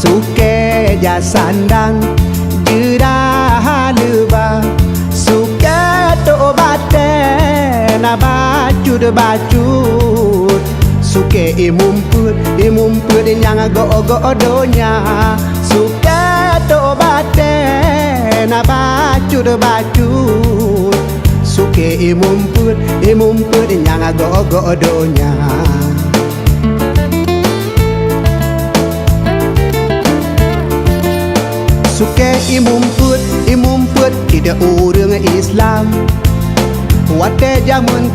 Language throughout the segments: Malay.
Suke ja sandang Jira luba Suke to bate Na bacut Suke imumput Yang go-go-donya Suke to bate Na bacut Suke imumput Yang go-go-donya Suke imumput Tidak urang Islam Wate jamun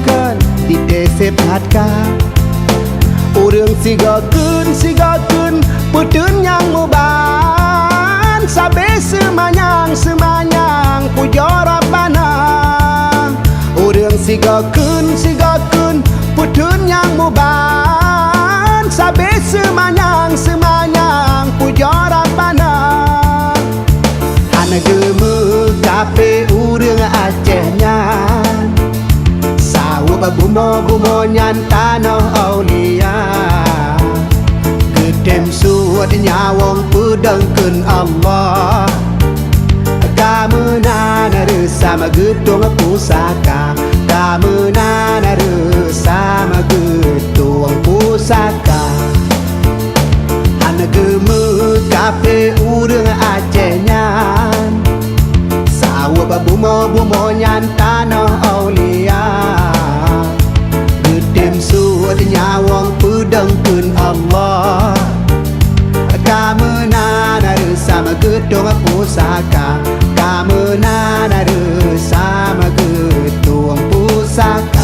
kan Di desep hatka Urang sigakeun Putun yang muban Sabe semanyang Puja Rabbana Urang sigakeun Putun yang muban Sabe semanyang Puja Rabbana Gemu kape urang Acehnya Sawab bumo nyan tanah aulia Gedem suat nyawang pedangkeun Allah Kamenan resama gedung pusaka Kamenan resama gedung pusaka Gemu kape urang Acehnya Sawab bumo nyan tanah aulia Gedem suat nyawang pedangkeun Allah Kamenan sama gedung pusaka Kamenan sama gedung pusaka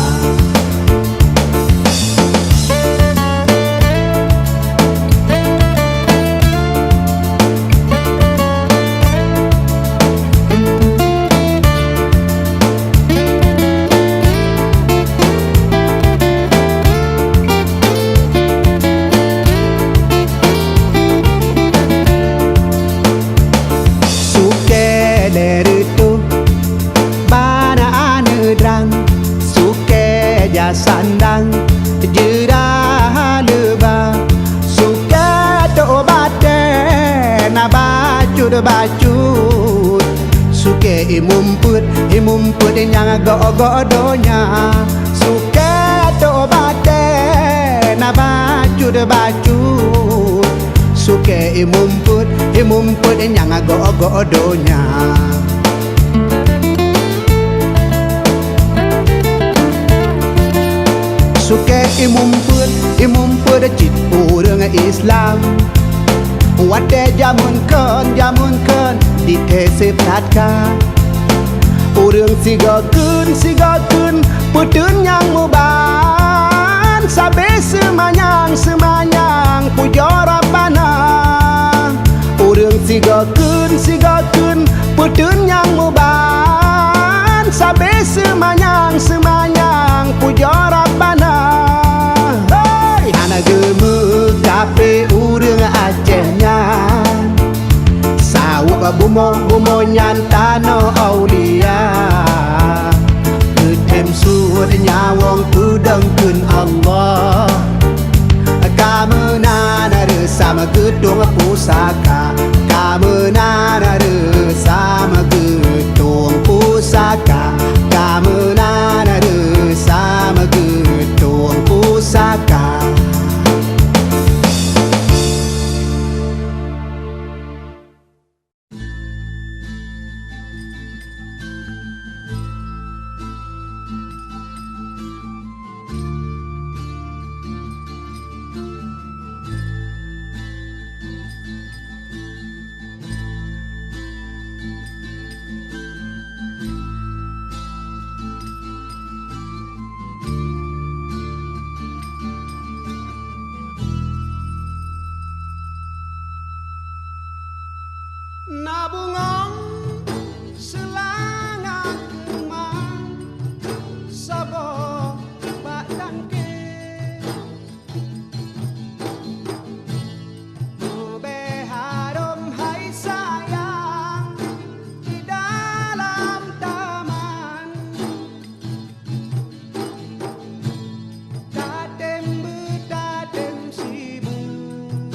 Sandang Jira luba Suke to bate Na bacut Suke imumput Yang go-go-donya Suke to bate Na bacut Suke imumput Yang go-go-donya Suke imumput Cit urang Islam Wate jamun kan Di tesep hatka Urang sigakeun Putun yang muban Sabe semanyang Puja Rabbana Urang sigakeun Putun yang muban Sabe semanyang Puja Rabbana Gemu kape urang Acehnya Sawab bumo nyan tanah aulia Gedem suat nyawang pedangkeun Allah Kamenan sama gedung pusaka Kamenan sama gedung pusaka Kamenan sama gedung pusaka Nabungong selangat kemang Sabo bak dangke Beharom hai sayang Di dalam taman Tadem sibuk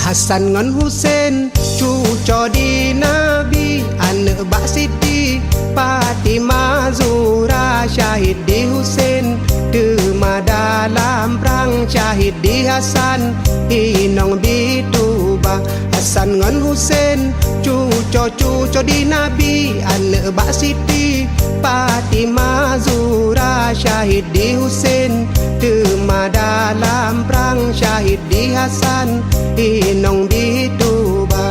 Hasan ngan Husain cucu di Nabi, anak Bak Siti Fatimah Zura, syahid di Husain Dema dalam perang, syahid di Hasan Inong Bituba. Hasan ngan Husain cucu di Nabi, anak Bak Siti Fatimah Zura, syahid di Husain Dema dalam perang, syahid di Hasan Inong Bituba.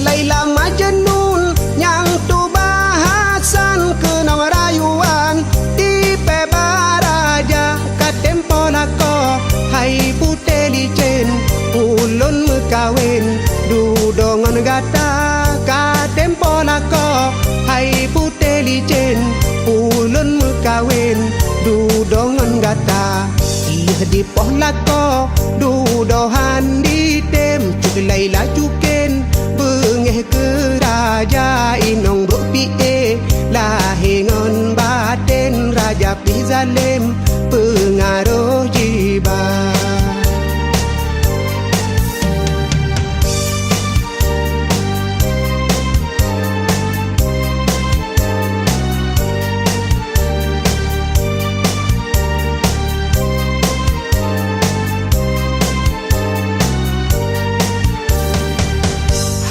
Laila Majnun yang tuba Hasan kenang rayuan di Pebaraja katempo lako hai puteli licin ulun mekawin dudongan gata katempo lako hai puteli licin ulun mekawin dudongan gata. Iya di poh lako dudohan di tem cuk Laila cuken bengeh ke raja inong bro pie lahengon baten raja pizalem pengaruh jiba.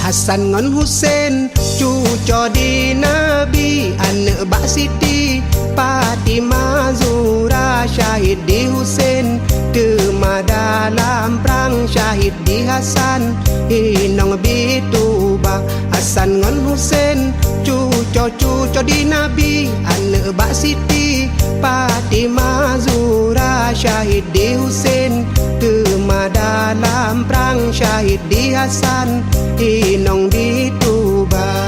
Hasan ngan Husain cucu di Nabi, anak Bak Siti Fatimah Zura, syahid di Husain Dema dalam perang, syahid di Hasan Inong Bituba. Hasan ngan Husain cucu di Nabi, anak Bak Siti Fatimah Zura, syahid di Husain Dema dalam perang, syahid di Hasan Inong Bituba.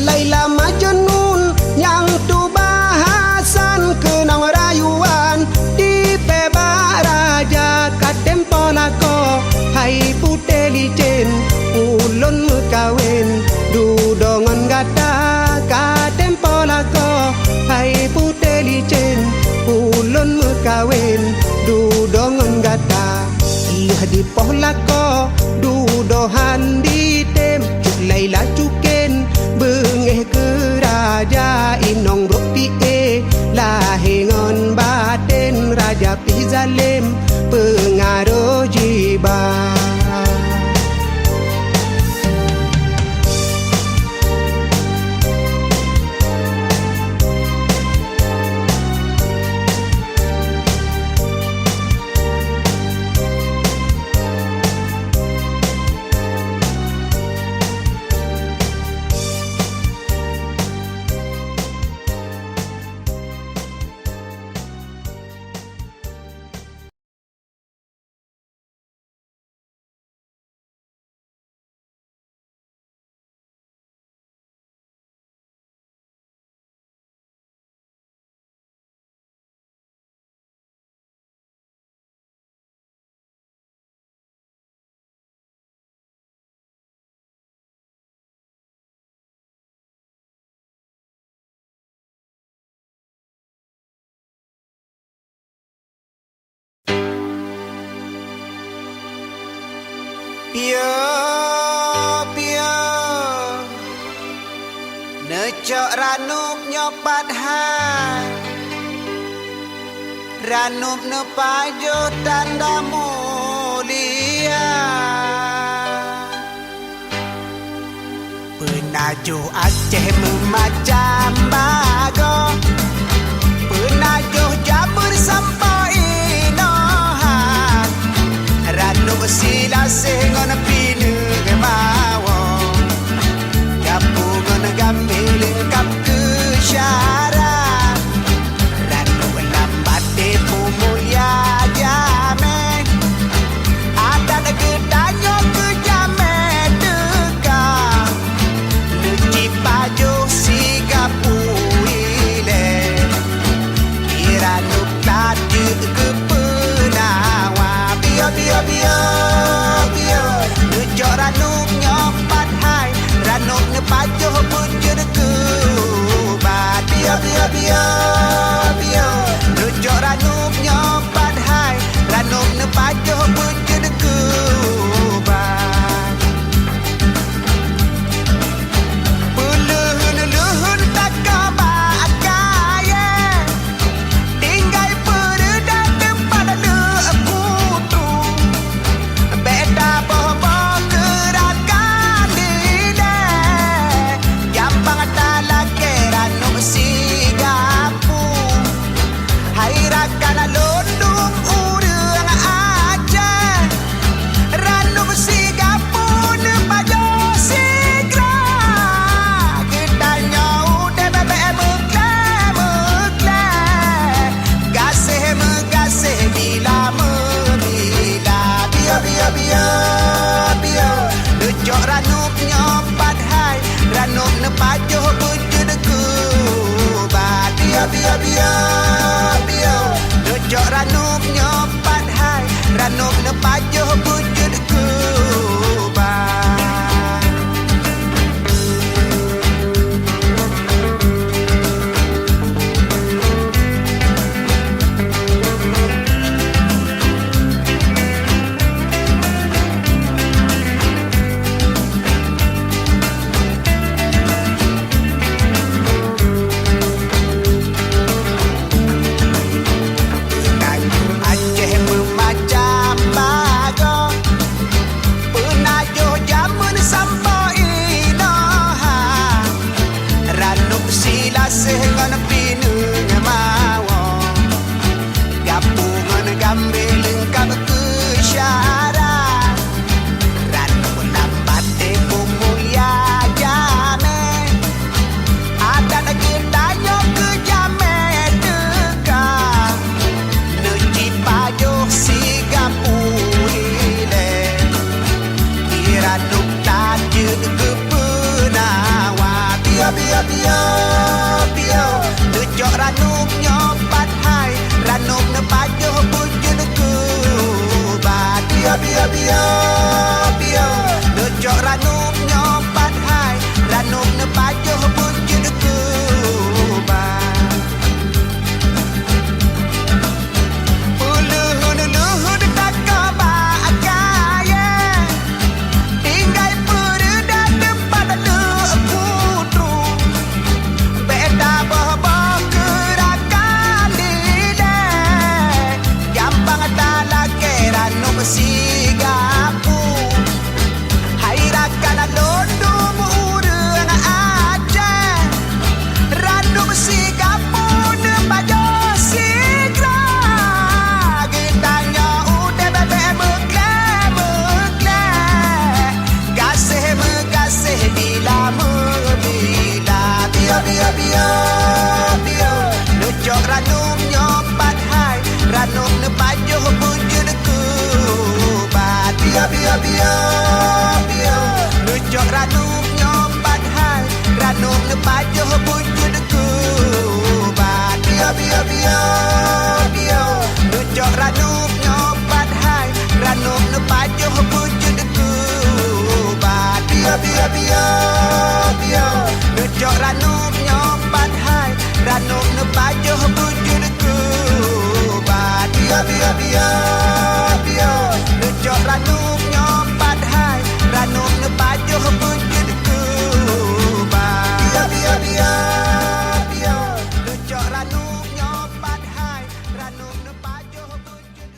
Laila Majnun yang tuba Hasan kenang rayuan di Pebaraja katempo lako hai puteli licin ulun mekawin dudongan gata katempo lako hai puteli licin ulun mekawin dudongan gata. Iya di poh lako dudohan di tem cuk Laila cuken bengeh ke raja inong bro pie lahengon baten raja pizalem pengaruh jiba. Pia pia necok ranup nyopat hai ranup nepajo tanda mulia penajo Aceh memacam bago penajo Jabur sampai inohan ranup sila sengon pinu kemawo gapu ngon gambil kap ke syarat ranup lambat depu mulia jame ada negedanyo ke jame deka luci pajo si gapu ile ranup tadi ke penawa biar Nujok ranuk nyopat hai ranuk nepajoh bujur ke bat biar biar Dojok ranum nyopat hai Ranum nepajuh wujud kubah Sehingga pinu ngamawo Gapungan gambil lengkap kesyarat Ranu lambate bumuya jame Ada lagi tanya ke jame deka Nuci pajuh si gapuile Iranuk tajud ke penawa Biar Dujok ranum nyopat hai Ranum nepajuh wujud kubah Biar Dujok ranum nyopat hai Ranum nepajuh wujud kubah Uluh takkan bakaya Tinggai pereda depan duk putru Beda boh gerakan dide Gampang talak ranum si gapu Hairakan londum urang aja Ranum si gapu nepajo sigra Gitanya udah bebe mekle Gasih bila Biar Dujok ranum nyopat hai Ranum nepajuh wujud kubah Biar Dujok ranum nyopat hai Ranum nepajuh wujud kubah Biar Dujok ranum nyopat hai Ranum nepajuh wujud kubah Biar Dujok ranum nyopat hai Ranum nepajuh wujud kubah Biar Dujok ranum nyopat hai Ranum nepajuh wujud kubah Biar Dujok ranum nyopat hai Ranum nepajuh wujud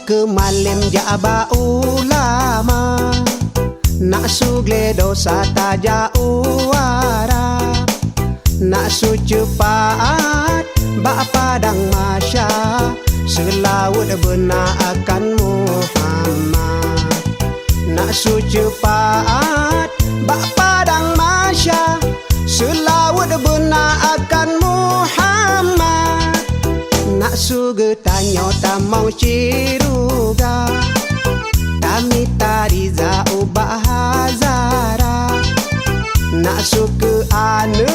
Ke malim jaba ulama Nak sugle dosa taja uara Nak cepat bak padang masya Selawut benar akan Muhammad Nak cepat bak padang masya Selawut benar akan Muhammad Nak suga tanya tamau ciruga Kami tariza ubah hazara Nak suka anu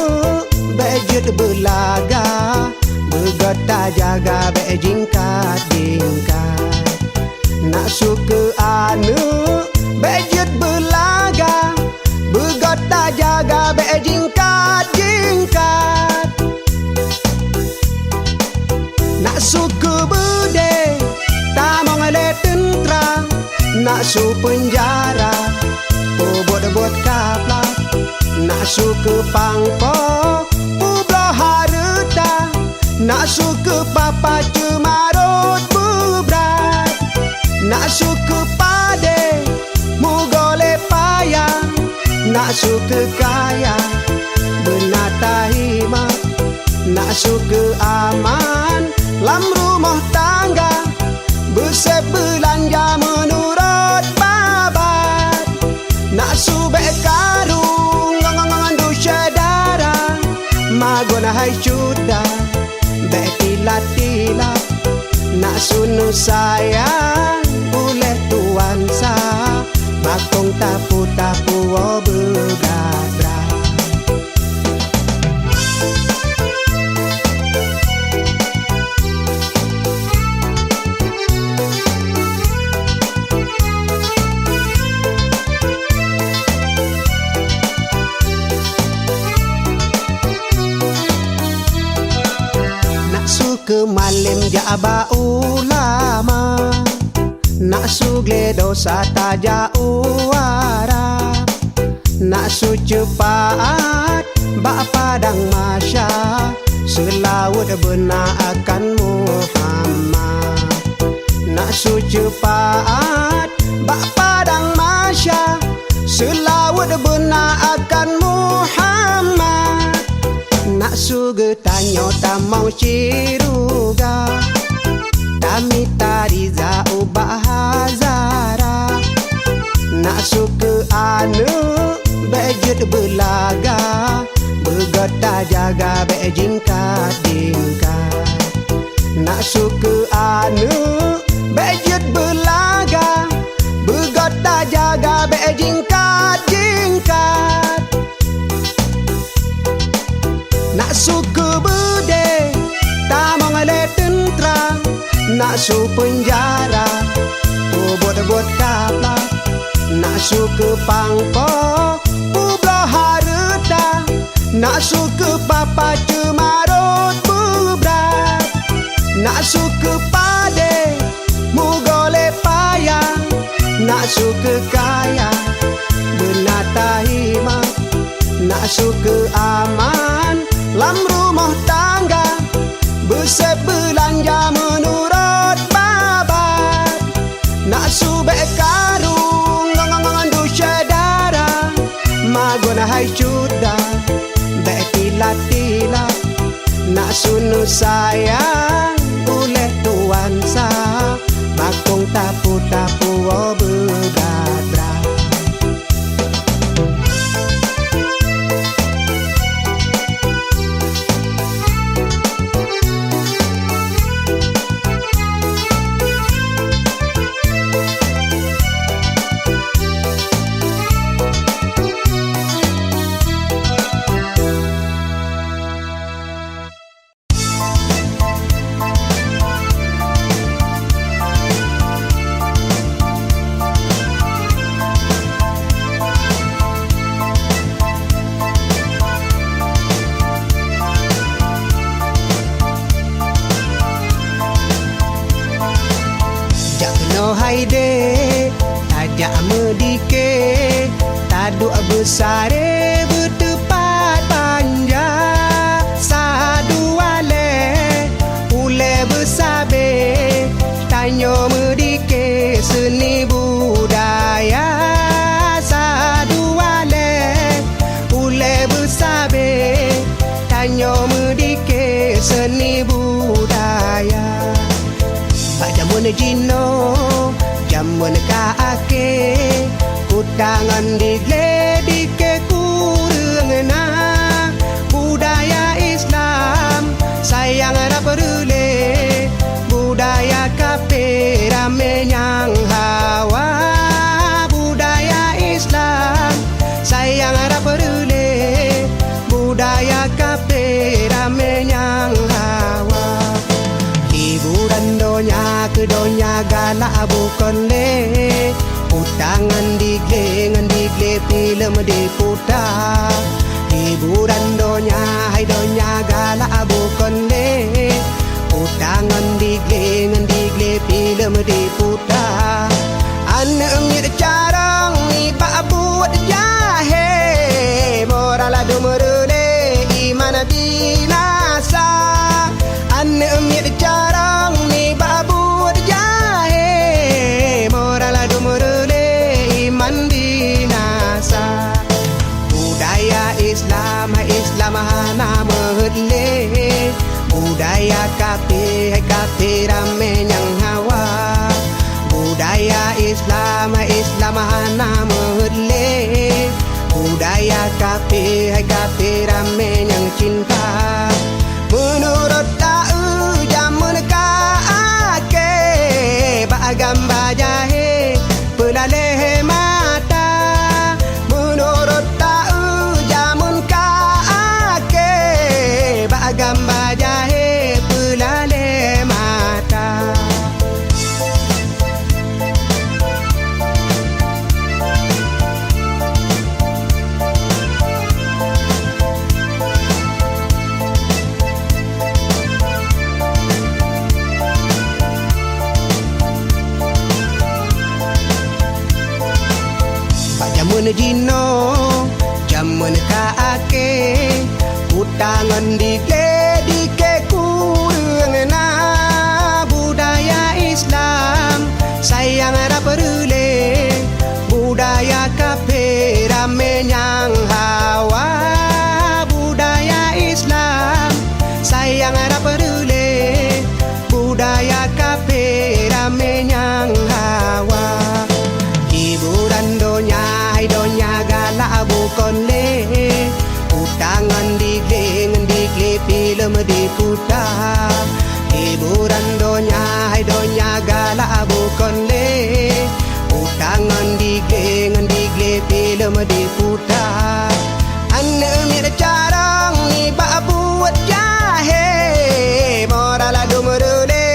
bejut belaga Begota jaga bejingkat dingkat Nak suka anu bejut belaga Begota jaga bejingkat dingkat Nak suku bude tamang le tentra Nak su penjara Bobot-bot kaplat Nak suku pangko Publah harta Nak suku papa cemarut bubrat Nak suku pade Mugole payah Nak suku kaya Benar tahimah Nak suka aman lam rumah tangga Besep belanja menurut babat Nak subek karung ngandu syedara magona hai chuda betila tila nak sunu sayang boleh tuan sa bakong tapu begadra. Ke malim jaba ulama nak sugle dosa taja uara nak su cepat bak padang masya selawat benar akan Muhammad nak su cepat bak padang masya selawat benar akan Muhammad nak suge tanyo tamau ciruga kami tariza ubah hazara nak suke anu bejut belaga begota jaga bejingkat dingkat nak suke anu bejut belaga begota jaga bejingkat dingkat nak suku bude tamang le tentra nak su penjara bot-bot kapla nak suku pangpo publo harta nak suku papa cemarot bubrat nak suku pade mugole payah nak suku kaya benata hima nak suku aman lam rumah tangga besep belanja menurut babat nak subek karung ngandu syadara magona hai cuda betila-tila nak sunu sayang boleh tuan sa bakong tapu begadra. Haide tajak medike taduk besare bertepat panjang sadu ale ule besabe tanyo medike seni budaya sadu ale ule besabe tanyo medike seni budaya jamun jino jamun kaake kudangan digle dike kurengna budaya Islam sayang raperule budaya kafe rame nyang hawa budaya Islam sayang raperule budaya kafe rame nyang hawa hiburan donya galak bukan le utangan digle film diputar hiburan donya galak bukan le utangan digle film diputar ane ngir carang ni pak buat jahe moral dumurule iman binasa ane ngir carang ni babu Islam hana mehle budaya kafe rame nyang hawa budaya Islam hana mehle budaya kafe rame nyang cinta jino jaman ka ake utangan di ke kurang na budaya Islam sayang raperule budaya kafe ramenyang hawa budaya Islam sayang raperule budaya kafe ramenyang hawa hiburan donya galak bukan le utangan digle film diputa hiburan donya galak bukan le utangan digle film diputa ane mir carang ni ba buat jahe moral dumurule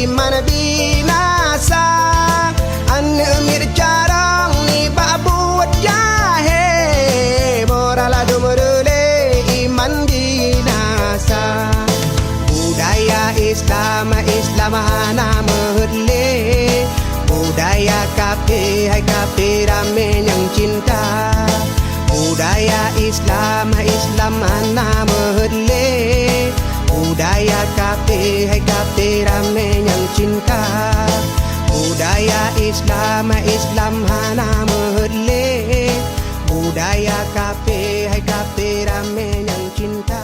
iman binasa ane mir carang ni ba buat jahe moral dumurule iman binasa budaya Islam hana mehule budaya kafe hai kafe ramen yang cinta budaya Islam hana mehule budaya kafe hai kafe ramen yang cinta budaya Islam hana mehule budaya kafe hai kafe ramen yang cinta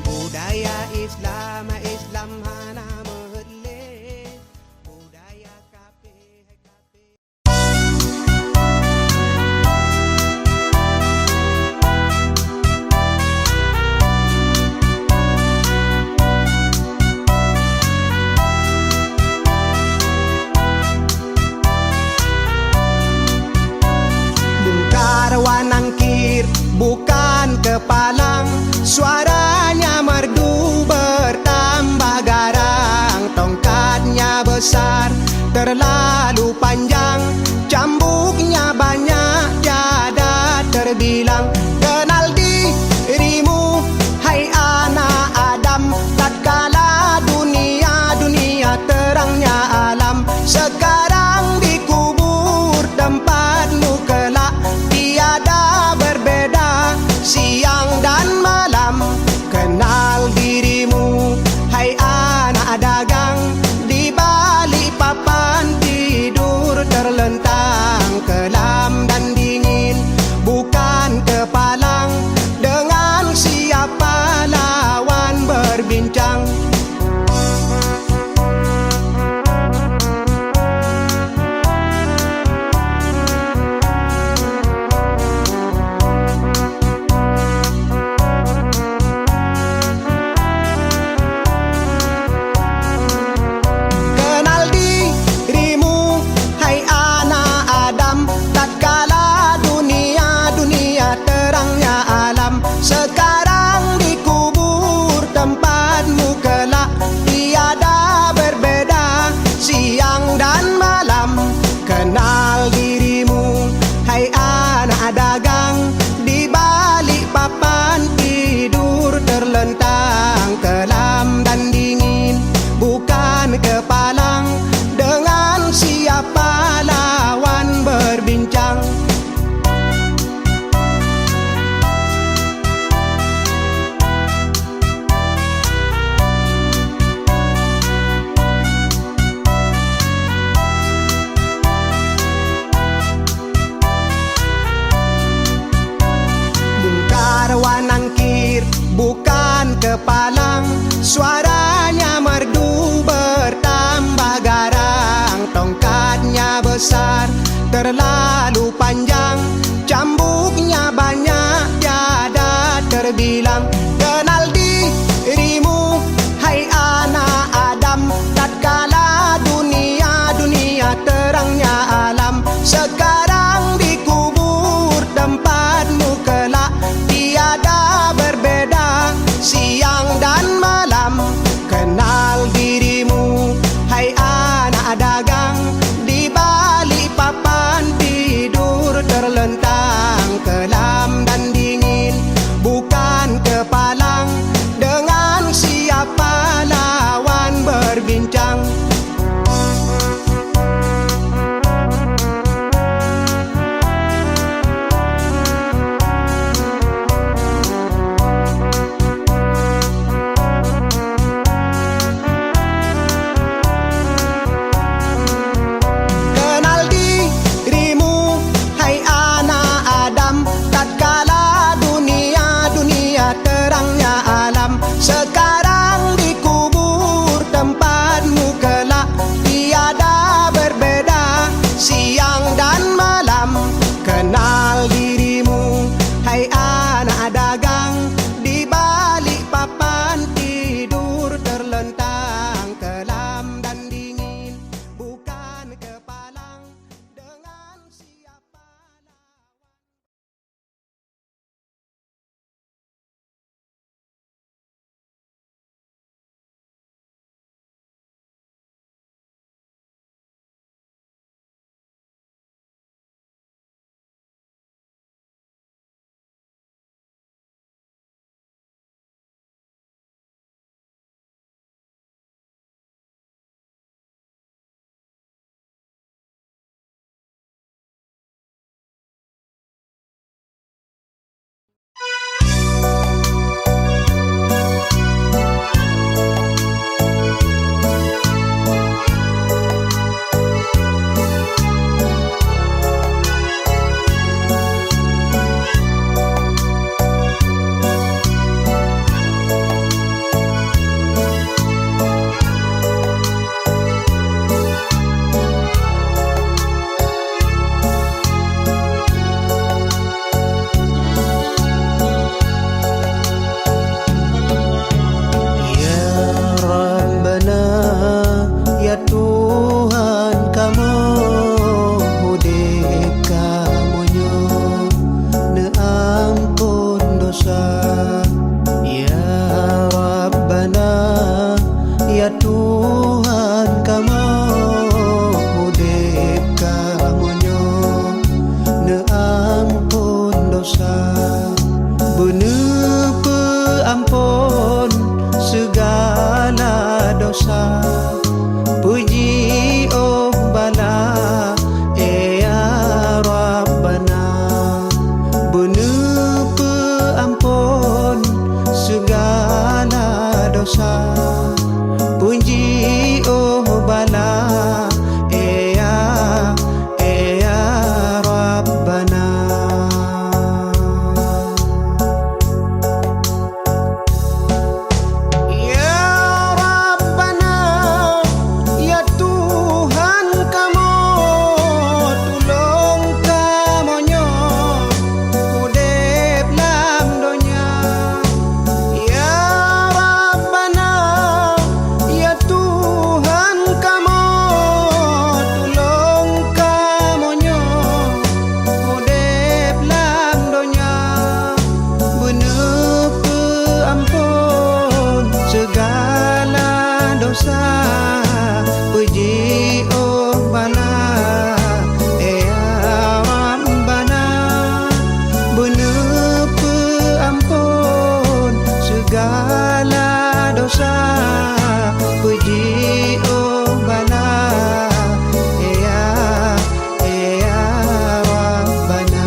budaya Islam hana mehule budaya kafe hai kafe Wanangkir bukan kepalang suaranya merdu bertambah garang tongkatnya besar terlalu panjang cambuknya banyak tiada terbilang kenal dirimu hai anak Adam tatkala dunia terangnya alam sekarang dikubur tempatmu kelak tiada berbeda siang dan malam kenal dirimu hai anak dagang di balik papan tidur terlentang kelam dan dingin bukan kepalang dengan siapa lawan berbincang sekarang dikubur tempatmu kelak tiada berbeda siang dan malam kenal dirimu hai anak dagang di balik papan tidur terlentang kelam dan dingin bukan kepalang dengan siapa lawan berbincang wanangkir bukan kepalang suaranya merdu bertambah garang tongkatnya besar terlalu panjang cambuknya banyak tiada terbilang kenal dirimu hai anak Adam tatkala dunia terangnya alam sekarang dikubur tempatmu kelak tiada berbeda siang dan malam kenal dirimu hai anak dagang di balik papan tidur terlentang kelam dan dingin bukan kepalang dosa. Puji oh bala ya Rabbana, bener peampun segala dosa. Puji oh bala ya Rabbana. Puji oh bala ya Rabbana, bener peampun segala dosa. Puji oh bala ya Rabbana.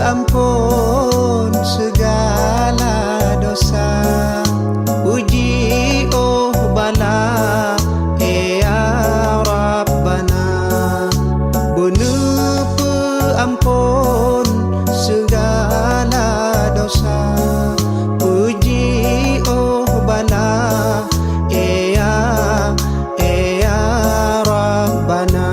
Ampun segala dosa. Puji oh bala ya Rabbana, bener peampun segala dosa. Puji oh bala ya Rabbana.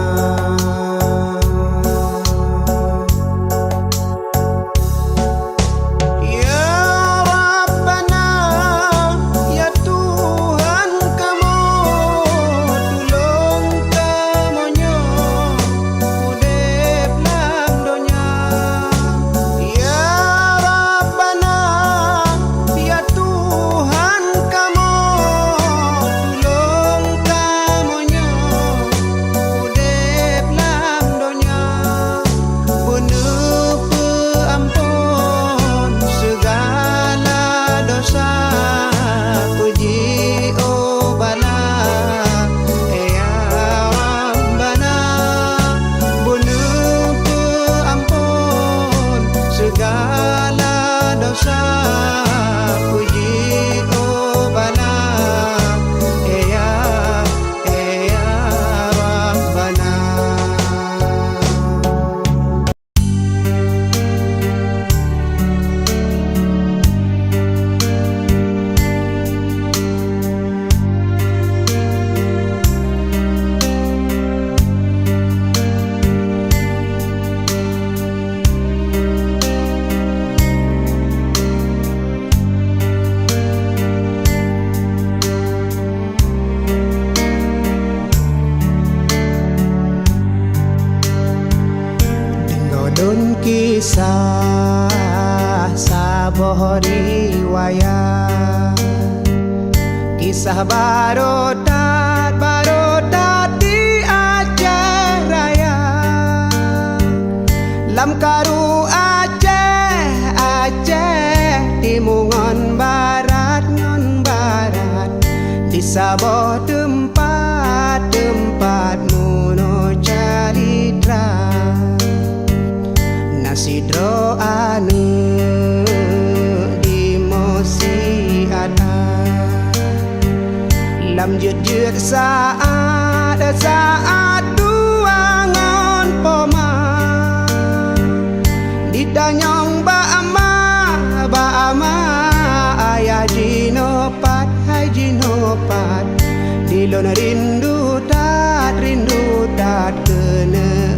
Kisah sabuh riwayat, kisah barodat di Aceh Raya. Lam karu Aceh timungan barat ngon barat, di sabuh tempat nuno calitra. Sidro anu di mosi ada, lam jut saat dua ngon poma, ditanyong ba'ama ayah jinopat hai jinopat, dilon rindu tat kena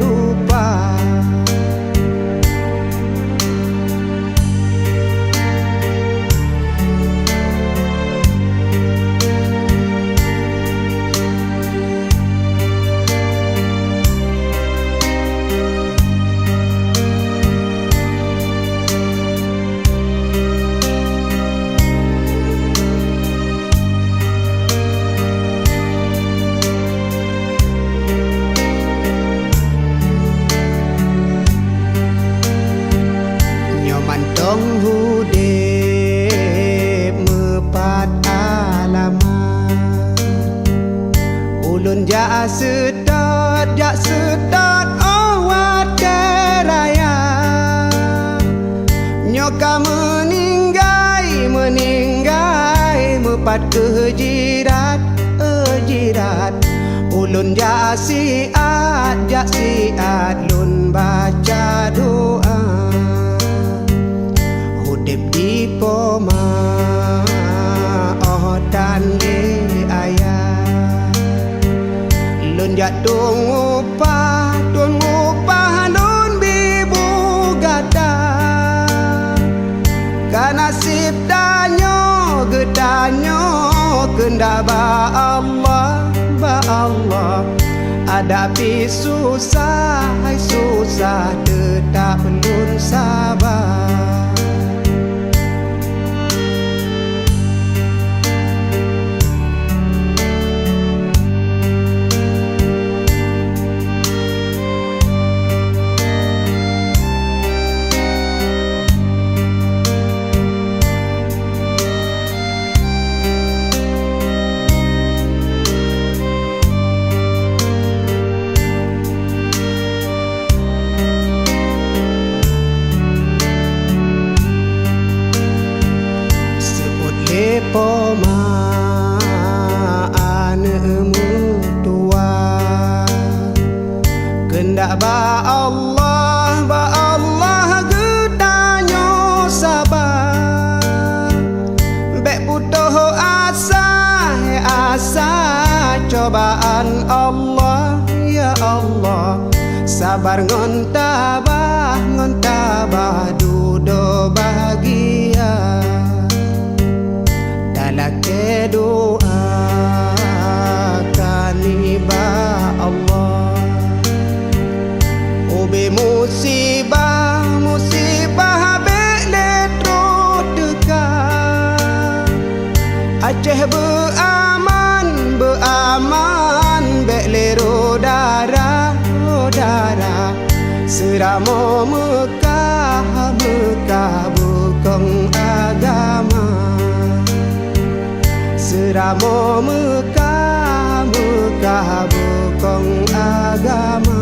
rupa. Tong hudip mepat alamat Ulun jak sedot awat keraya Nyoka meninggai mepat ke jirat Ulun jak siat lun baca doa Hudip di poma dan di ayah Lun jak tungupah lun bibu gada Kanasib danyo gedanyo Kenda ba Allah Hadapi susah tetap lun sabar Poma anemu tua Kendak ba Allah gedanyo sabar Bek putuh asa cobaan Allah ya Allah Sabar ngon tabah dudo bahagia Laki doa kaniba Allah Ube musibah beletro dekat Aceh beaman belero darah Seramo Mekah bukong agama Seramo Mekah bukong agama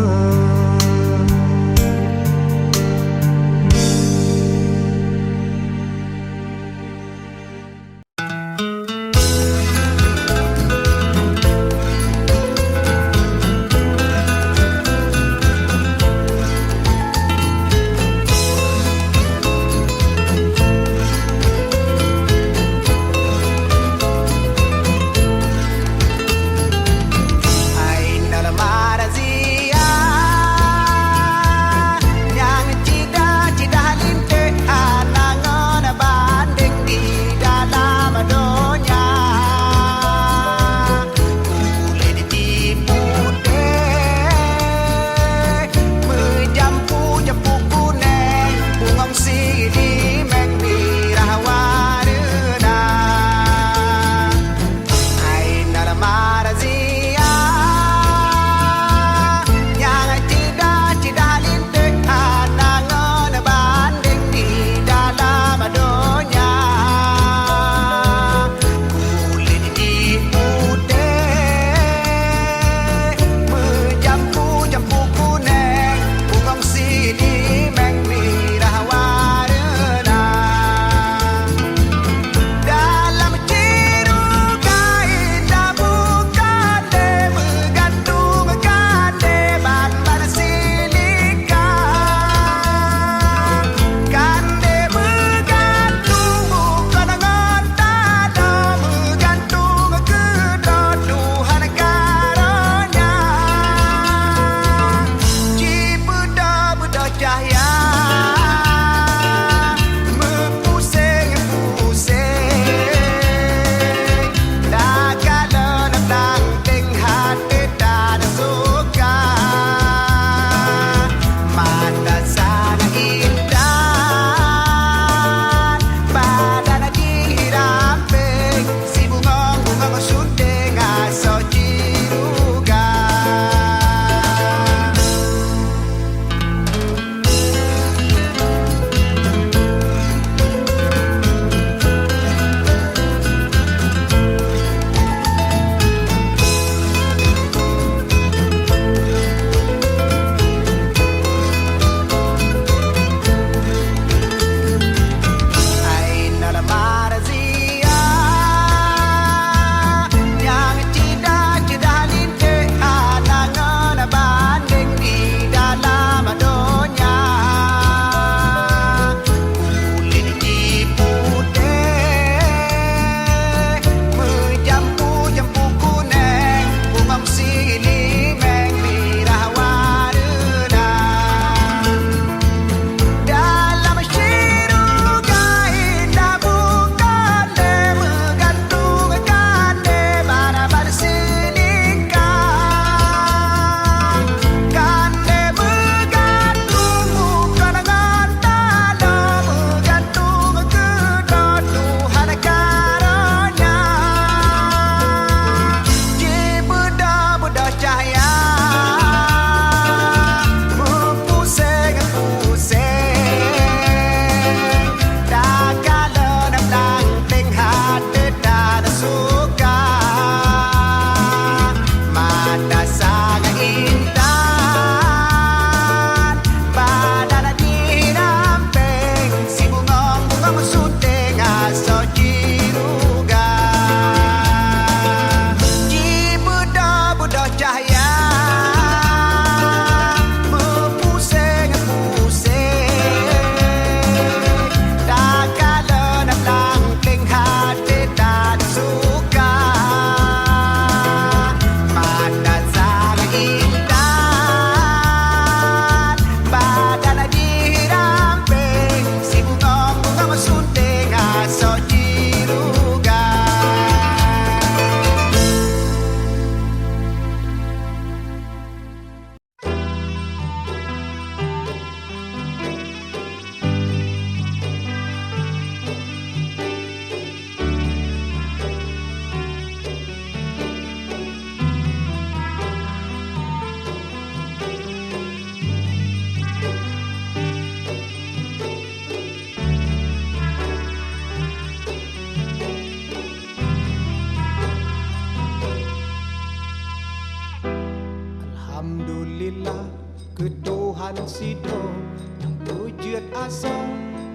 sido yang wujud asa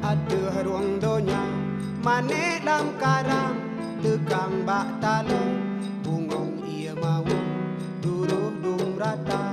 ada ruang donya manik dalam karam tegang bak talung bungong ia mau duruh dung rata